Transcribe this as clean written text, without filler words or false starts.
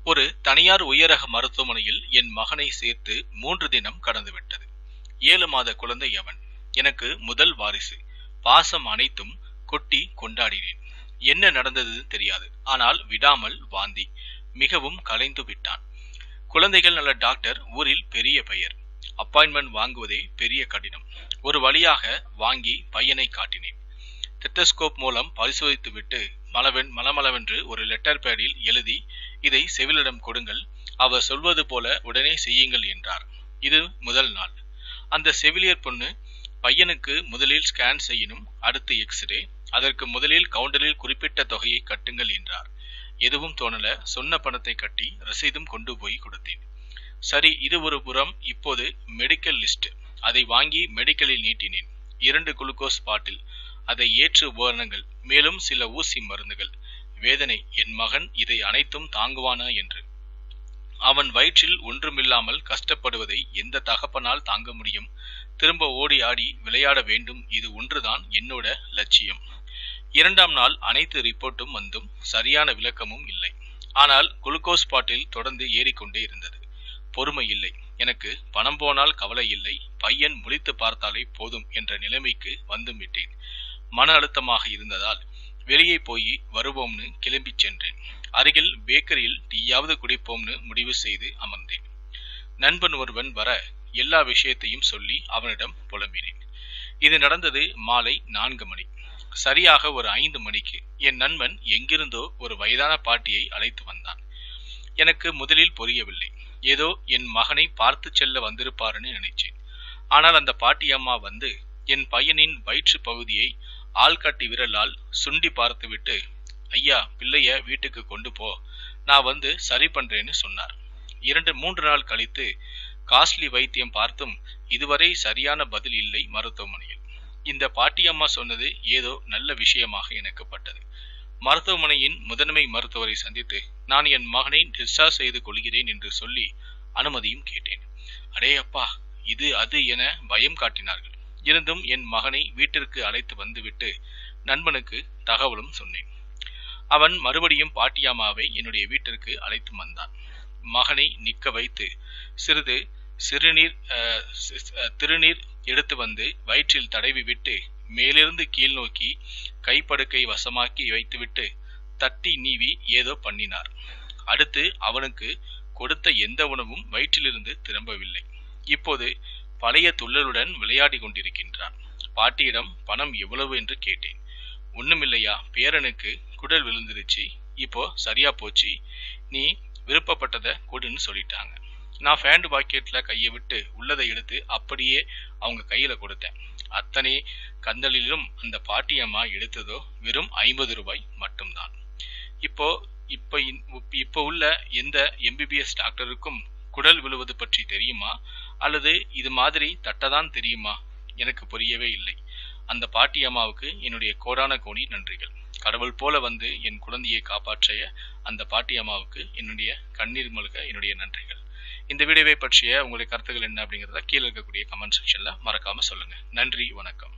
ஒரு தனியார் உயரக மருத்துவமனையில் என் மகனை சேர்த்து 3 தினம் கடந்துவிட்டது. 7 மாத குழந்தை அவன். எனக்கு முதல் வாரிசு. பாசம் அனைத்தும் கொட்டி கொண்டாடினேன். என்ன நடந்தது தெரியாது. ஆனால் விடாமல் வாந்தி. மிகவும் கலைந்து விட்டான். குழந்தைகள் நல்ல டாக்டர் ஊரில் பெரிய பெயர். அப்பாயின்மெண்ட் வாங்குவதே பெரிய கடினம். ஒரு வழியாக வாங்கி பையனை காட்டினேன். டெத்தஸ்கோப் மூலம் பரிசோதித்துவிட்டு மலமளவென்று ஒரு லெட்டர் பேடில் எழுதி, இதை செவிலிடம் கொடுங்கள், அவர் சொல்வது போல உடனே செய்யுங்கள் என்றார். இது முதல் நாள். அந்த செவிலியர் பொண்ணு, பையனுக்கு முதலில் ஸ்கேன் செய்யணும், அடுத்து எக்ஸ்ரே, அதற்கு முதலில் கவுண்டரில் குறிப்பிட்ட தொகையை கட்டுங்கள் என்றார். எதுவும் தோணல. சொன்ன பணத்தை கட்டி ரசீதும் கொண்டு போய் கொடுத்தேன். சரி, இது ஒரு புறம். இப்போது மெடிக்கல் லிஸ்ட். அதை வாங்கி மெடிக்கலில் நீட்டினேன். 2 குளுக்கோஸ் பாட்டில், அதை ஏற்று உபகரணங்கள், மேலும் சில ஊசி மருந்துகள். வேதனை, என் மகன் இதை அனைத்தும் தாங்குவானா என்று. அவன் வயிற்றில் ஒன்றுமில்லாமல் கஷ்டப்படுவதை எந்த தகப்பனால் தாங்க முடியும்? திரும்ப ஓடி ஆடி விளையாட வேண்டும். இது ஒன்றுதான் என்னோட லட்சியம். 2ஆம் நாள் அனைத்து ரிப்போர்ட்டும் வந்தும் சரியான விளக்கமும் இல்லை. ஆனால் குளுக்கோஸ் பாட்டில் தொடர்ந்து ஏறிக்கொண்டே இருந்தது. பொறுமை இல்லை எனக்கு. பணம் போனால் கவலை இல்லை, பையன் முழித்து பார்த்தாலே போதும் என்ற நிலைமைக்கு வந்தும் விட்டேன். மன அழுத்தமாக இருந்ததால் வெளியே போய் வருவோம்னு கிளம்பி சென்றேன். அருகில் பேக்கரியில் டீயாவது குடிப்போம்னு முடிவு செய்து அமர்ந்தேன். நண்பன் ஒருவன் வர எல்லா விஷயத்தையும் சொல்லி அவனிடம் புலம்பினேன். இது நடந்தது மாலை 4 மணி. சரியாக ஒரு 5 மணிக்கு என் நண்பன் எங்கிருந்தோ ஒரு வயதான பாட்டியை அழைத்து வந்தான். எனக்கு முதலில் புரியவில்லை. ஏதோ என் மகனை பார்த்து செல்ல வந்திருப்பாருன்னு நினைச்சேன். ஆனால் அந்த பாட்டி அம்மா வந்து என் பையனின் வயிற்று பகுதியை ஆள்காட்டி விரலால் சுண்டி பார்த்துவிட்டு, ஐயா, பிள்ளைய வீட்டுக்கு கொண்டு போ, நான் வந்து சரி பண்றேன்னு சொன்னார். 2-3 நாள் கழித்து காஸ்ட்லி வைத்தியம் பார்த்தும் இதுவரை சரியான பதில் இல்லை மருத்துவமனையில். இந்த பாட்டியம்மா சொன்னது ஏதோ நல்ல விஷயமாக எனக்கு பட்டது. மருத்துவமனையின் முதன்மை மருத்துவரை சந்தித்து நான் என் மகனை டிஸ்சார்ஜ் செய்து கொள்கிறேன் என்று சொல்லி அனுமதியும் கேட்டேன். அடே அப்பா, இது அது என பயம் காட்டினார்கள். இருந்தும் என் மகனை வீட்டிற்கு அழைத்து வந்துவிட்டு நண்பனுக்கு தகவலும் சொன்னேன். அவன் மறுபடியும் பாட்டியம்மாவை என்னுடைய வீட்டிற்கு அழைத்து வந்தான். மகனை நிற்க வைத்து சிறிது திருநீர் எடுத்து வந்து வயிற்றில் தடவி விட்டு மேலிருந்து கீழ் நோக்கி கைப்படுக்கை வசமாக்கி வைத்துவிட்டு தட்டி நீவி ஏதோ பண்ணினார். அடுத்து அவனுக்கு கொடுத்த எந்த உணவும் வயிற்றிலிருந்து திரும்பவில்லை. இப்போது பழைய துள்ளலுடன் விளையாடி கொண்டிருக்கின்றான். பாட்டியிடம் பணம் எவ்வளவு என்று கேட்டேன். ஒண்ணுமில்லையா, பேரனுக்கு குடல் விழுந்துருச்சு, இப்போ சரியா போச்சு, நீ விருப்பப்பட்டதை கொடுன்னு சொல்லிட்டாங்க. நான் பேண்ட் பாக்கெட்ல கையை விட்டு உள்ளதை எடுத்து அப்படியே அவங்க கையில கொடுத்தேன். அத்தனை கந்தலிலும் அந்த பாட்டியம்மா எடுத்ததோ வெறும் 50 ரூபாய் மட்டும்தான். இப்போ உள்ள எந்த MBBS டாக்டருக்கும் குடல் விழுவது பற்றி தெரியுமா, அல்லது இது மாதிரி தட்டதான் தெரியுமா? எனக்கு புரியவே இல்லை. அந்த பாட்டியம்மாவுக்கு என்னுடைய கோடான கோடி நன்றிகள். கடவுள் போல வந்து என் குழந்தையை காப்பாற்றிய அந்த பாட்டியம்மாவுக்கு என்னுடைய கண்ணீர் மல்க என்னுடைய நன்றிகள். இந்த வீடியோவை பற்றிய உங்களுடைய கருத்துக்கள் என்ன அப்படிங்கிறத கீழே இருக்கக்கூடிய கமெண்ட் செக்ஷன்ல மறக்காம சொல்லுங்க. நன்றி, வணக்கம்.